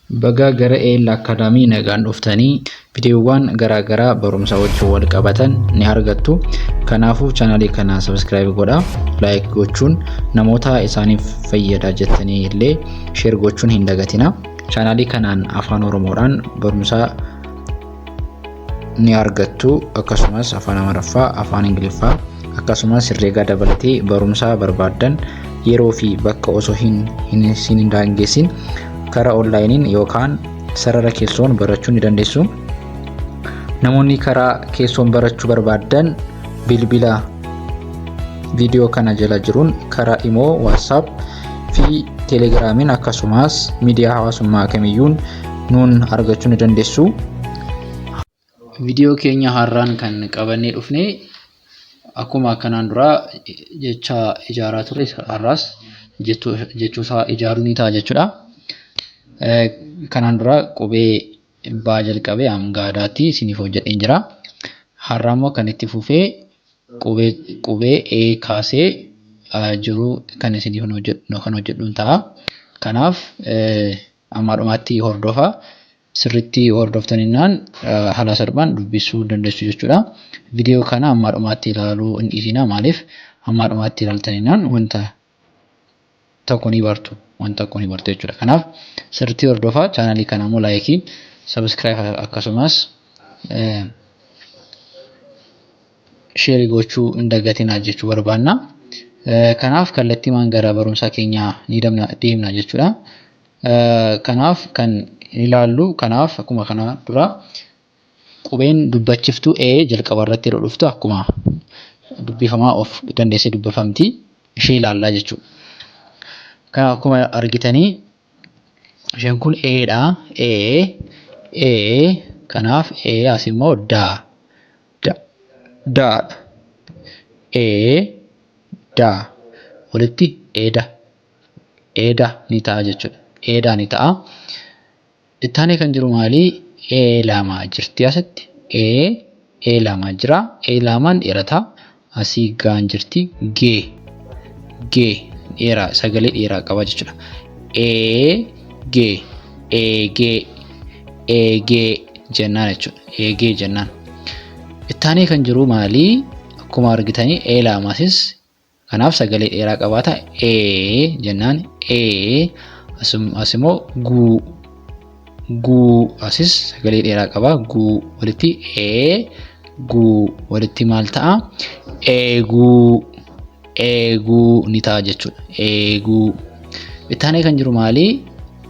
Baga gara EL Academy nagaan dhuftanii viidiyoowwan garaagaraa barumsa wajjin wal qabatan ni argattu. Kanaafuu channelii kana subscribe godhaa, like gochuun namoota isaaniif fayyada jettanii illee share gochuun hin dagatina. Channelii kanaan afaan Oromoodhaan barumsa ni argattu, akkasumas afaan Amaariffaa, afaan Ingiliffaa, akkasumas herreega dabalatee barumsa barbaadan yeroo fi bakka osoo hin daangessin karaa onlaayiniin yookaan sarara keessoon barachuu ni dandeessu. Namoonni karaa keessoon barachuu barbaadan bilbila viidiyoo kana jala jiruun karaa Imo, WhatsApp fi Telegramiin akkasumas miidiyaa hawaasummaa kamiyyuun nuun argachuu ni dandeessu. Viidiyoo keenya har'aan kan qabannee dhufne akkuma kanaan dura jecha ijaaraa ture, har'as jechuusaa ijaaruu ni ta'a jechuudha. Kanaan dura qubee baa jalqabee hanga Adaatti isiniif hojjedheen jira. Har'a immoo kan itti fufee qubee E kaasee jiru kan isiniif hojjedhuun ta'a. Kanaaf amma dhumaatti hordofaa. Sirriitti hordoftaniinaan haala salphaan dubbisuu dandeessu jechuudha. Viidiyoo kana amma dhumaatti ilaaluu hin dhiisinaa. Maaliif amma dhumaatti ilaaltaniinaan wanta tokko ni bartu jechuudha. Kanaaf sirriitti hordofaa. Channelii kana immoo laayikii, subscribe akkasumas share gochuu hin dagatinaa jechuu barbaanna. Kanaaf kallattiimaan gara barumsa keenyaa ni deemna jechuudha. Kanaaf kan ilaallu akkuma kana dura qubeen dubbachiftuu E jalqaba irratti yeroo dhuftu akkuma dubbifamaa of dandeessee dubbifamti ishee ilaallaa jechuudha. Kan akkuma argitanii isheen kun E'dha. Kanaaf E as immoo da. Walitti E'da ni ta'a jechuudha. E'da ni ta'a. Ittaanee kan jiru maali? E lama jirti asitti. E lama jira. E lamaan dheerataa. Asii gaan jirti. Dheeraa, sagalee dheeraa qaba jechuudha. Eegee jennaan jechuudha. Eegee jennaan. Ittaanee kan jiru maali? Akkuma argitanii E lamaasis kanaaf sagalee dheeraa qabaata. Jennaan as immoo guu asis sagalee dheeraa qaba. Guu walitti guu walitti maal ta'a? Eeguu ni ta'a jechuudha. Eeguu. Ittaanee kan jiru maali?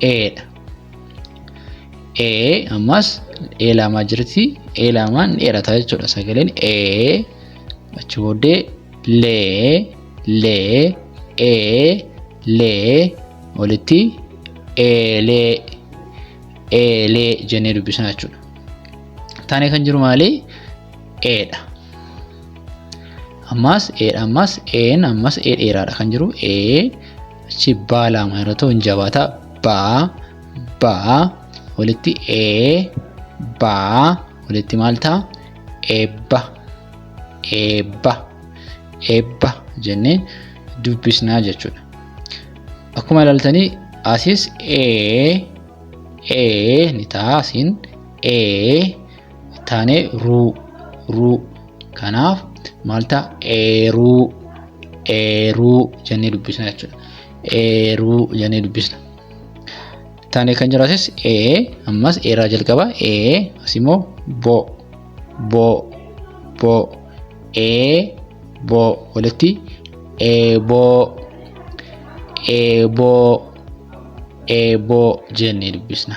Eedha. Ammas E lama jirti. E lamaan dheerataa jechuudha. Sagaleen achi booddee lee walitti eelee jennee dubbisna jechuudha. Ittaanee kan jiru maali? Eedha. Ammas een ammas E dheeraadha kan jiru. Achi baa lama yeroo ta'u hin jabaata. Baa walitti baa walitti maal ta'a? Eebba jennee dubbisnaa jechuudha. Akkuma ilaaltanii asis ni ta'a. Asiin ittaanee ruu. Kanaaf maal ta'a? Eeruu jennee dubbisna jechuudha. Eeruu jennee dubbisna. Ittaanee kan jiru asis ammas eeraa jalqaba. As immoo boo walitti eeboo jennee dubbisna.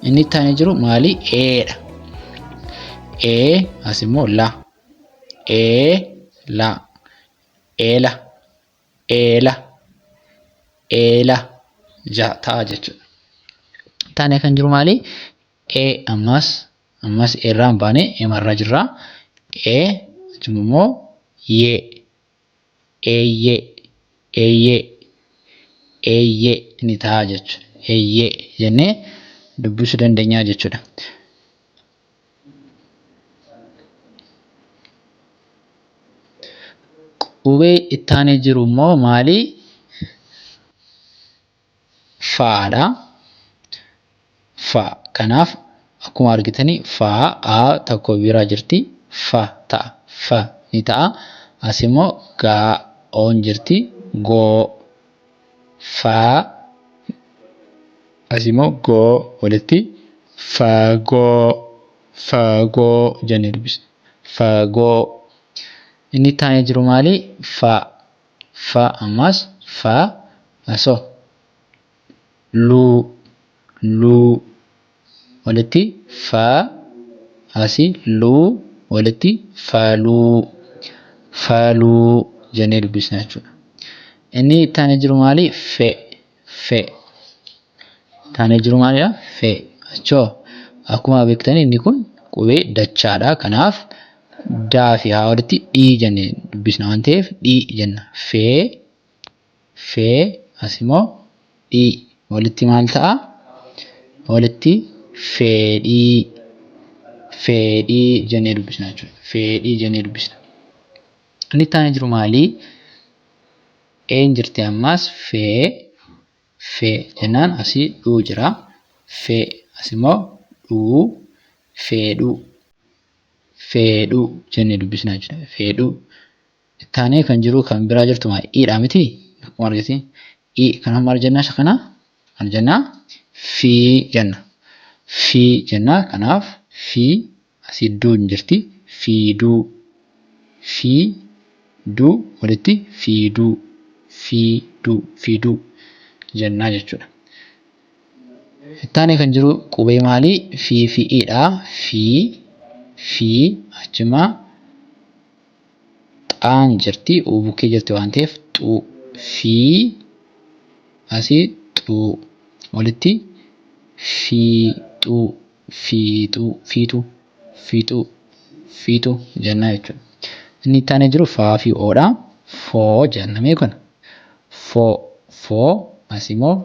Inni ittaanee jiru maali? Eedha. As immoo la. Eela ta'a jechuudha. Ittaanee kan jiru maali? Ammas irraan baanee emarra jirra. Immoo eeyyee ni ta'a jechuudha. Eeyyee jennee dubbisuu dandeenya jechuudha. Qubee ittaanee jiru immoo maali? Faadha. fa. Kanaaf akkuma argitanii fa a tokko biraa jirti fa ta'a. Fa ni ta'a. As immoo ga on jirti go fa. As immoo go walitti fagoo jennee dubbisna. Fagoo. Inni taa'ee jiru maali? Fa. Fa ammas fa asoo luu walitti fa asii luu walitti faluu jennee dubbisna jechuudha. Inni taa'ee jiru maali? Fe. Taa'ee jiru maalidha? Fe. Achoo akkuma beektanii inni kun qubee dachaadha. Kanaaf daa fi haa walitti dhii jennee dubbisna waan ta'eef dhii jenna. Fee as immoo dhii walitti maal ta'a? Walitti feedhii jennee dubbisna jechuudha. Feedhii jennee dubbisna. Inni taa'ee jiru maali? Een jirti ammas fee jennaan asii dhuu jira. Fee as immoo dhuu feedhuu jennee dubbisna jechuudha. Feedhuu. Taanee kan jiru kan biraa jirtu maali? I'dha miti. Akkuma argitan i kana maal jennaa isa kana? Maal jennaa? Fii jenna. Fii jenna. Kanaaf fii asii duun jirti. Fiiduu walitti fiiduu jennaa jechuudha. Taanee kan jiru qubee maali? Fii fi i'dha. Fii achumaa xaan jirti bukkee jirti waan ta'eef xuu fii asii xuu walitti fiixuu jennaa jechuudha. Inni taa'ee jiru faa fi oodha. Foo jennamee kana. Foo as immoo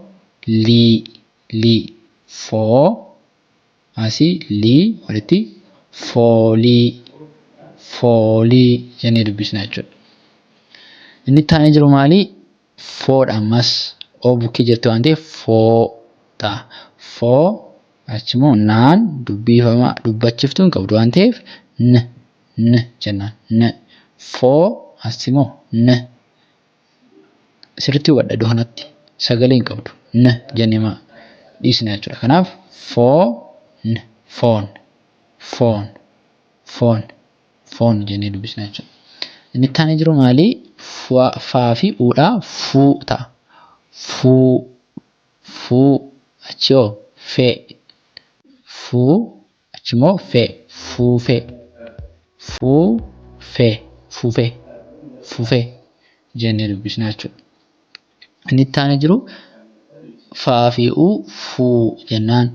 lii foo asii lii walitti foolii jennee dubbisna jechuudha. Inni taa'ee jiru maali? Foodha ammas oo bukkee jirti waan ta'eef foo ta'a. Foo achimoo naan dubbachiftuu hin qabdu waan ta'eef n jennaan. Foo as immoo n sirriitti hubadhaa iddoo kanatti sagalee hin qabdu. N jennee dhiisna jechuudha. Kanaaf foon jennee dubbisna jechuudha. Inni taa'ee jiru maali? Faa fi uudhaa fuu ta'a. Fuu achi hoo fee. Fuu achi immoo fee. Fuufee jennee dubbisna jechuudha. Inni taa'ee jiru faa fi uu fuu jennaan.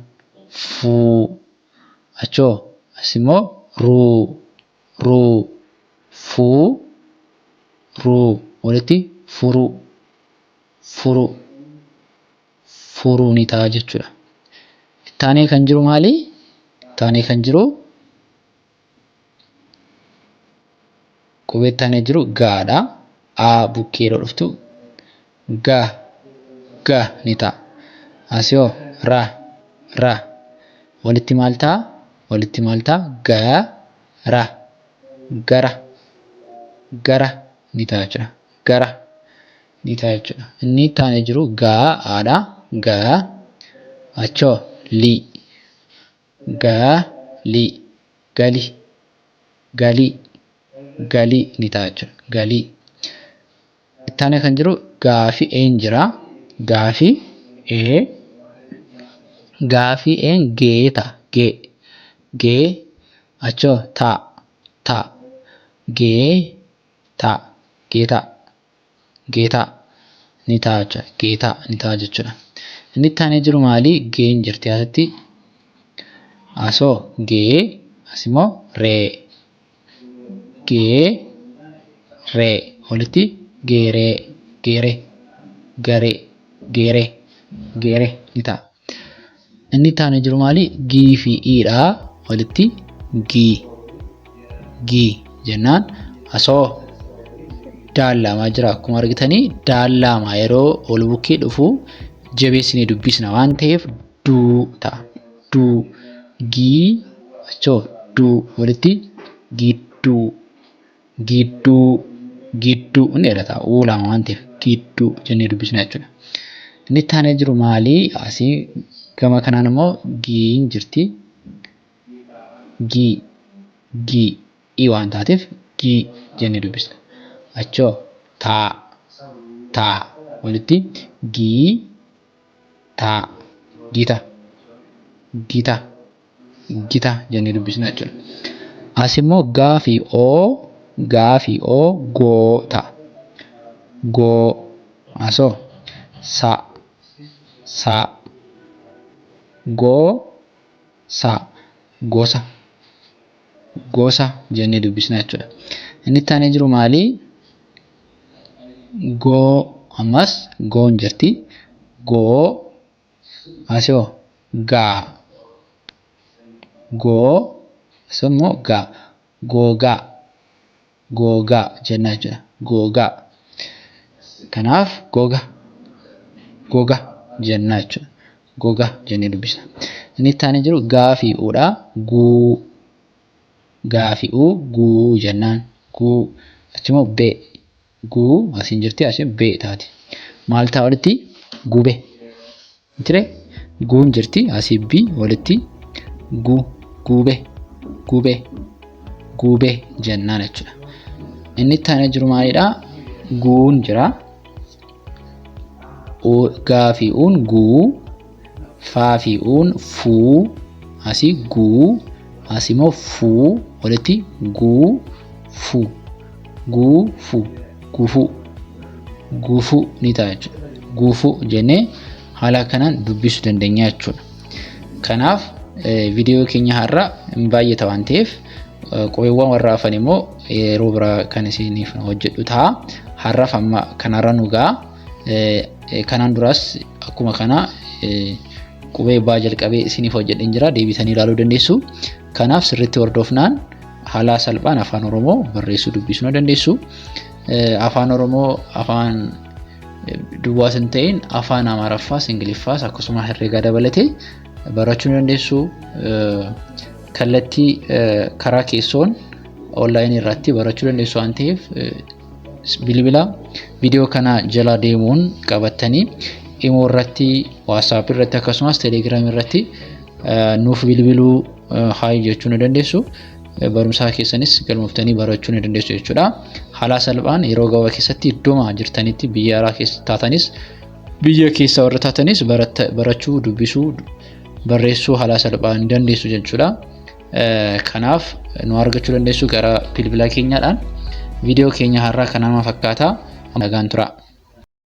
Achoo as immoo ruu walitti furuu ni ta'a jechuudha. Taa'ee kan jiru maali? Taa'ee kan jiru qubee taa'ee jiru gaadha. A bukkee yeroo dhuftu ga ni ta'a. Asii hoo ra walitti maal ta'a? Gara ni ta'a jechuudha. Inni taa'ee jiru gaadha. Gaa achoo lii galii ni ta'a jechuudha. Galii. Taa'ee kan jiru gaa fi een jira. Gaafi een gee ta'a. Gee achoo ta'a. Gee ta'a ni ta'a jechuudha. Inni taa'ee jiru maali? Geen jirti asitti. Asoo gee as immoo ree walitti geeree ni ta'a. Inni taa'ee jiru maali? Gii fi i'dha walitti gii jennaan asoo daallamaa jira. Akkuma argitanii daallamaa yeroo ol bukkee dhufu jabeessinee dubbisna waan ta'eef duu ta'a. du gi achoo du walitti gidduu gidduu inni dhalata uulama waan ta'eef gidduu jennee dubbisna jechuudha. Inni itti aanee jiru maali? Asii gama kanaan immoo giin jirti. Gii waan taateef gii jennee dubbisna. Achoo taa walitti gii taa gita jennee dubbisna jechuudha. As immoo gaa fi oo goota. Goo asoo saa gosa jennee dubbisna jechuudha. Inni itti aanee jiru maali? Goo ammas goon jirti. Goo asoo gaa immoo gaa googaa jenna jechuudha. Googaa kanaaf goga jenna jechuudha. Goga jennee dubbisna. Inni itti aanee jiru gaa fi uudha. Guu jennaan. Guu achimmoo bee. Guu asiin jirti asiin bee taati. Maal ta'a walitti? Gube. Guun jirti asii bii walitti gubee jennaan jechuudha. Inni itti aanee jiru maalidha? Guun jira. Gaa fi uun guu. Faa fi uun fuu. Asii guu. Asii immoo fuu walitti guufuu ni ta'a jechuudha. Guufuu jennee haala kanaan dubbisuu dandeenya jechuudha. Kanaaf viidiyoo keenya har'a baay'ata waan ta'eef qubeewwan warra hafan immoo yeroo biraa kan isiniif hojjedhu ta'a. Har'aaf amma kanarra nu ga'a. Kanaan duraas akkuma kana qubee baa jalqabee isiniif hojjedheen jira. Deebitanii ilaaluu dandeessu. Kanaaf sirriitti hordofnaan haala salphaan afaan Oromoo barreessuu dubbisuu dandeessu. Afaan Oromoo afaan duwwaas hin ta'in afaan Amaaraffaas Ingiliffaas akkasuma herreegaa dabalatee barachuu dandeessu. Kallattii karaa keessoon onlaayinii irratti barachuu dandeessu waan ta'eef bilbila viidiyoo kana jala deemuun qabattanii Imo irratti, WhatsApp irratti akkasumas Telegram irratti nuuf bilbiluu haay jechuu ni dandeessu. Barumsa keessanis galmooftanii barachuu ni dandeessu jechuudha. Haala salphaan yeroo gabaabaa keessatti iddoo jirtanitti biyya alaa keessa taatanis biyya keessa warra taatanis barachuu, dubbisuu, barreessuu haala salphaan dandeessu jechuudha. Kanaaf nu argachuu dandeessu gara bilbila keenyaadhaan. Viidiyoo keenya har'aa kanuma fakkaata. Nagaan tura.